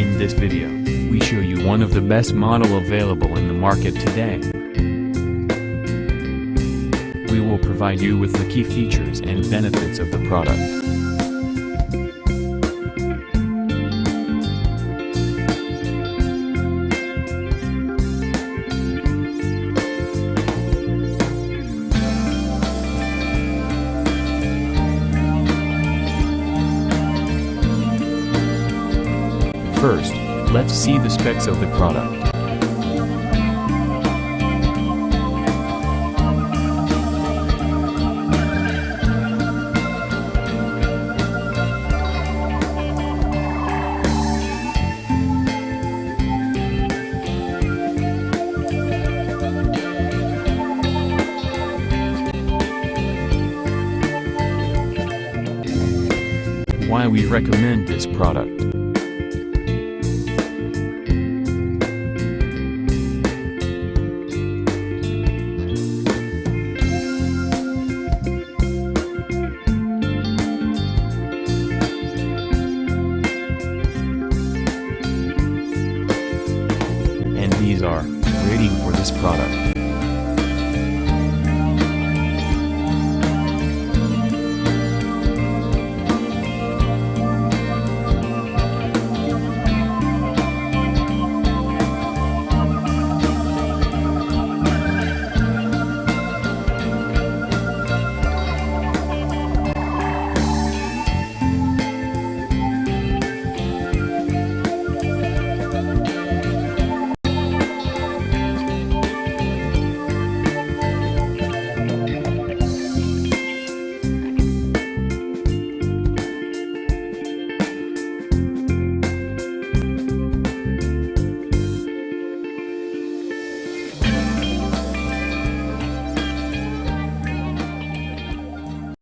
In this video, we show you one of the best model available in the market today. We will provide you with the key features and benefits of the product. First, let's see the specs of the product. Why we recommend this product.